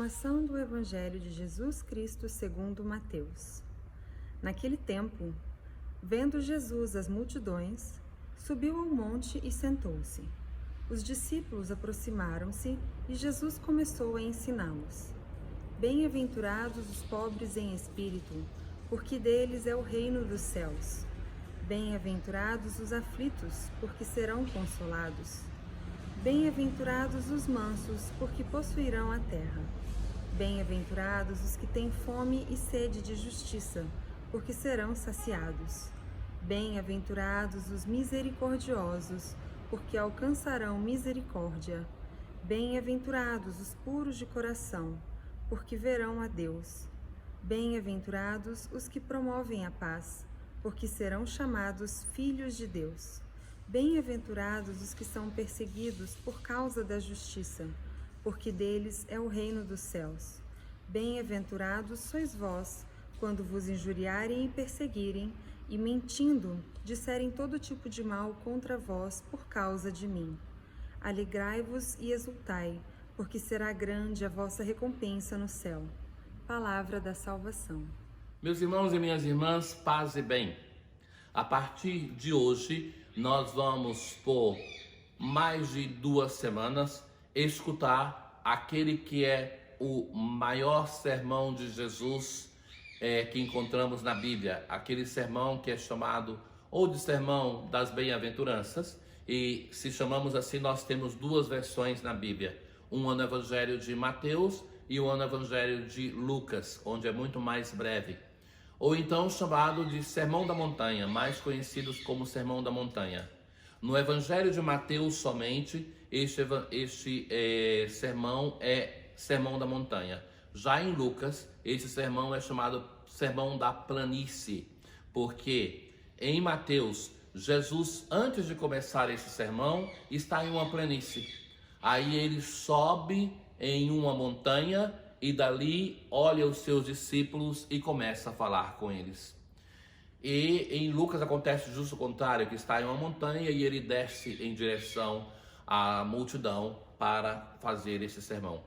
Proclamação do Evangelho de Jesus Cristo segundo Mateus. Naquele tempo, vendo Jesus as multidões, subiu ao monte e sentou-se. Os discípulos aproximaram-se e Jesus começou a ensiná-los. Bem-aventurados os pobres em espírito, porque deles é o reino dos céus. Bem-aventurados os aflitos, porque serão consolados. Bem-aventurados os mansos, porque possuirão a terra. Bem-aventurados os que têm fome e sede de justiça, porque serão saciados. Bem-aventurados os misericordiosos, porque alcançarão misericórdia. Bem-aventurados os puros de coração, porque verão a Deus. Bem-aventurados os que promovem a paz, porque serão chamados filhos de Deus. Bem-aventurados os que são perseguidos por causa da justiça, porque deles é o reino dos céus. Bem-aventurados sois vós, quando vos injuriarem e perseguirem, e mentindo, disserem todo tipo de mal contra vós por causa de mim. Alegrai-vos e exultai, porque será grande a vossa recompensa no céu. Palavra da salvação. Meus irmãos e minhas irmãs, paz e bem. A partir de hoje, nós vamos, por mais de 2 semanas, escutar aquele que é o maior sermão de Jesus que encontramos na Bíblia. Aquele sermão que é chamado ou de sermão das bem-aventuranças. E se chamamos assim, nós temos 2 versões na Bíblia. Uma no Evangelho de Mateus e uma no Evangelho de Lucas, onde é muito mais breve. Ou então chamado de Sermão da Montanha, mais conhecidos como Sermão da Montanha. No Evangelho de Mateus somente, este sermão é Sermão da Montanha. Já em Lucas, esse sermão é chamado Sermão da Planície, porque em Mateus, Jesus, antes de começar esse sermão, está em uma planície. Aí ele sobe em uma montanha e dali olha os seus discípulos e começa a falar com eles. E em Lucas acontece justo o contrário, que está em uma montanha e ele desce em direção à multidão para fazer esse sermão.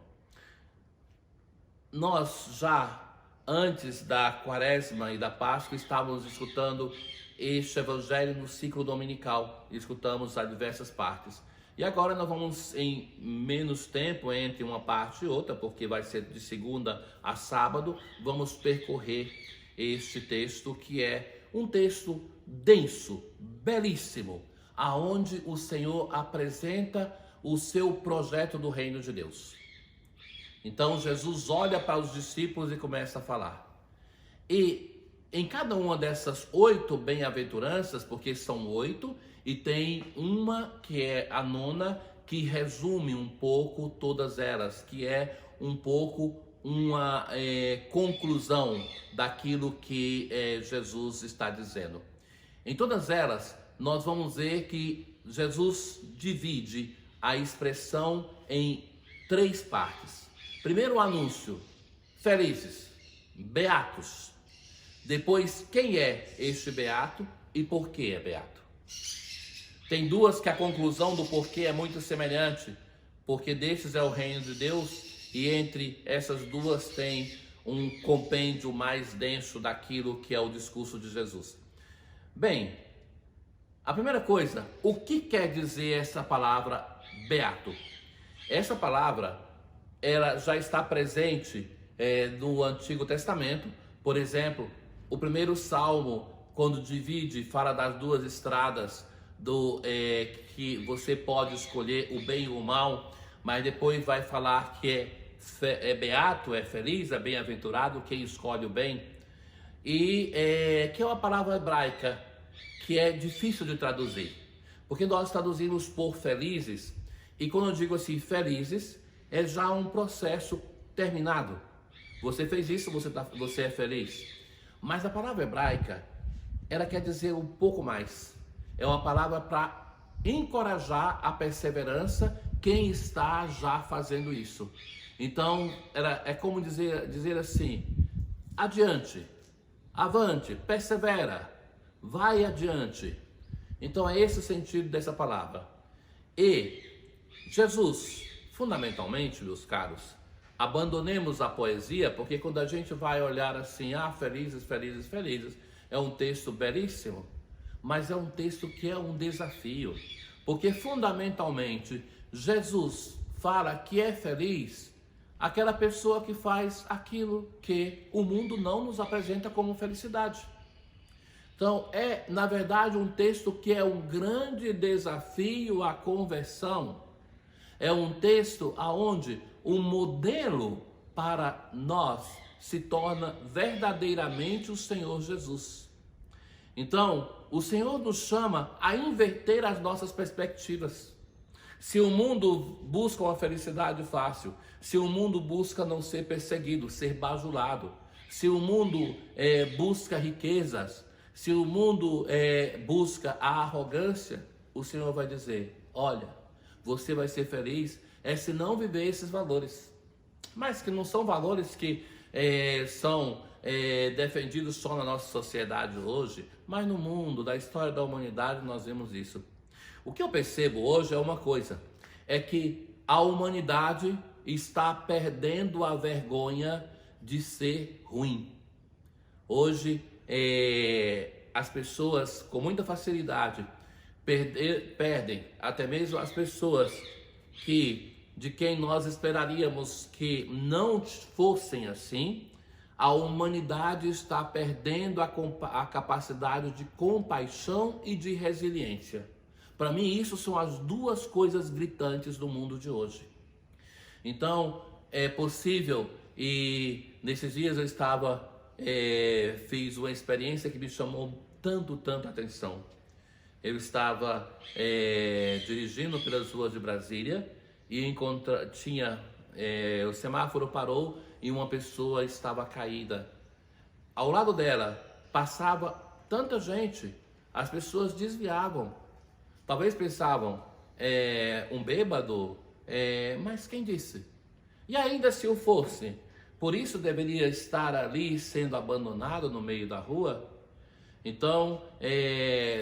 Nós já antes da Quaresma e da Páscoa estávamos escutando este evangelho no ciclo dominical, escutamos a diversas partes. E agora nós vamos, em menos tempo entre uma parte e outra, porque vai ser de segunda a sábado, vamos percorrer este texto, que é um texto denso, belíssimo, aonde o Senhor apresenta o seu projeto do reino de Deus. Então Jesus olha para os discípulos e começa a falar. E em cada uma dessas 8 bem-aventuranças, porque são 8, e tem uma que é a 9ª, que resume um pouco todas elas, que é um pouco uma conclusão daquilo que Jesus está dizendo. Em todas elas, nós vamos ver que Jesus divide a expressão em 3 partes. Primeiro o anúncio, felizes, beatos. Depois, quem é este beato e por que é beato? Tem 2 que a conclusão do porquê é muito semelhante, porque destes é o reino de Deus, e entre essas 2 tem um compêndio mais denso daquilo que é o discurso de Jesus. Bem, a primeira coisa, o que quer dizer essa palavra beato? Essa palavra, ela já está presente no Antigo Testamento. Por exemplo, o primeiro Salmo, quando divide, fala das 2 estradas, que você pode escolher o bem e o mal, mas depois vai falar que é beato, é feliz, é bem-aventurado quem escolhe o bem, e que é uma palavra hebraica que é difícil de traduzir, porque nós traduzimos por felizes, e quando eu digo assim, felizes, é já um processo terminado. Você fez isso, você é feliz. Mas a palavra hebraica, ela quer dizer um pouco mais. É uma palavra para encorajar a perseverança quem está já fazendo isso. Então, é como dizer assim, adiante, avante, persevera, vai adiante. Então, é esse o sentido dessa palavra. E Jesus, fundamentalmente, meus caros, abandonemos a poesia, porque quando a gente vai olhar assim, felizes, felizes, felizes, é um texto belíssimo, mas é um texto que é um desafio, porque fundamentalmente Jesus fala que é feliz aquela pessoa que faz aquilo que o mundo não nos apresenta como felicidade. Então, na verdade, um texto que é um grande desafio à conversão. É um texto onde o modelo para nós se torna verdadeiramente o Senhor Jesus. Então, o Senhor nos chama a inverter as nossas perspectivas. Se o mundo busca uma felicidade fácil, se o mundo busca não ser perseguido, ser bajulado, se o mundo busca riquezas, se o mundo busca a arrogância, o Senhor vai dizer: olha, você vai ser feliz se não viver esses valores. Mas que não são valores que são defendidos só na nossa sociedade hoje, mas no mundo, da história da humanidade, nós vemos isso. O que eu percebo hoje é uma coisa, é que a humanidade está perdendo a vergonha de ser ruim. Hoje, as pessoas com muita facilidade perdem, até mesmo as pessoas de quem nós esperaríamos que não fossem assim. A humanidade está perdendo a capacidade de compaixão e de resiliência. Para mim, isso são as duas coisas gritantes do mundo de hoje. Então, é possível, e nesses dias eu fiz uma experiência que me chamou tanta atenção. Eu estava dirigindo pelas ruas de Brasília e o semáforo parou e uma pessoa estava caída. Ao lado dela passava tanta gente, as pessoas desviavam. Talvez pensavam, um bêbado, mas quem disse? E ainda se o fosse, por isso deveria estar ali sendo abandonado no meio da rua? Então,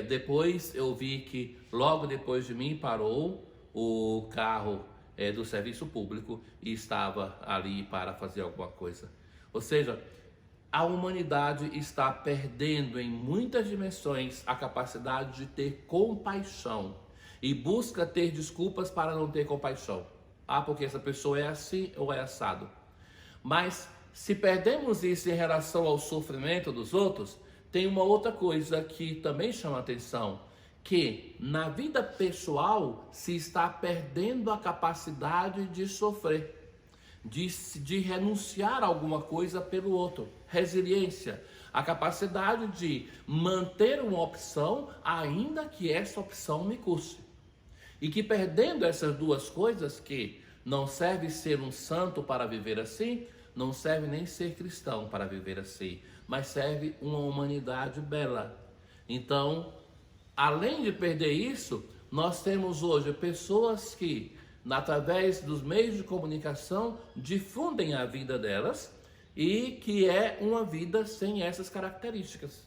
depois eu vi que logo depois de mim parou o carro do serviço público e estava ali para fazer alguma coisa. Ou seja, a humanidade está perdendo em muitas dimensões a capacidade de ter compaixão e busca ter desculpas para não ter compaixão. Porque essa pessoa é assim ou é assado. Mas se perdemos isso em relação ao sofrimento dos outros, tem uma outra coisa que também chama atenção, que na vida pessoal se está perdendo a capacidade de sofrer, de renunciar a alguma coisa pelo outro. Resiliência, a capacidade de manter uma opção, ainda que essa opção me custe. E que perdendo essas duas coisas, que não serve ser um santo para viver assim, não serve nem ser cristão para viver assim, mas serve uma humanidade bela. Então, além de perder isso, nós temos hoje pessoas que, através dos meios de comunicação, difundem a vida delas e que é uma vida sem essas características.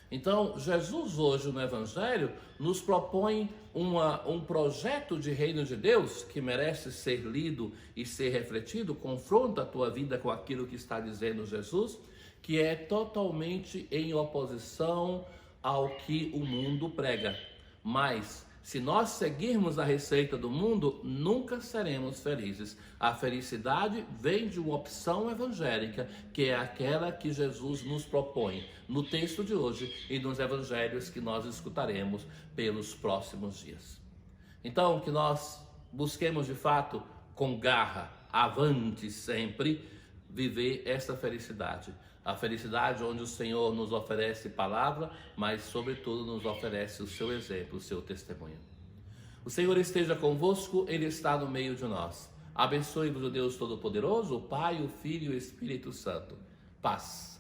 Então, Jesus hoje no Evangelho nos propõe um projeto de reino de Deus que merece ser lido e ser refletido, confronta a tua vida com aquilo que está dizendo Jesus, que é totalmente em oposição ao que o mundo prega. Mas, se nós seguirmos a receita do mundo, nunca seremos felizes. A felicidade vem de uma opção evangélica, que é aquela que Jesus nos propõe no texto de hoje e nos evangelhos que nós escutaremos pelos próximos dias. Então, que nós busquemos de fato, com garra, avante sempre, viver essa felicidade. A felicidade onde o Senhor nos oferece palavra, mas sobretudo nos oferece o seu exemplo, o seu testemunho. O Senhor esteja convosco, Ele está no meio de nós. Abençoe-vos o Deus Todo-Poderoso, o Pai, o Filho e o Espírito Santo. Paz.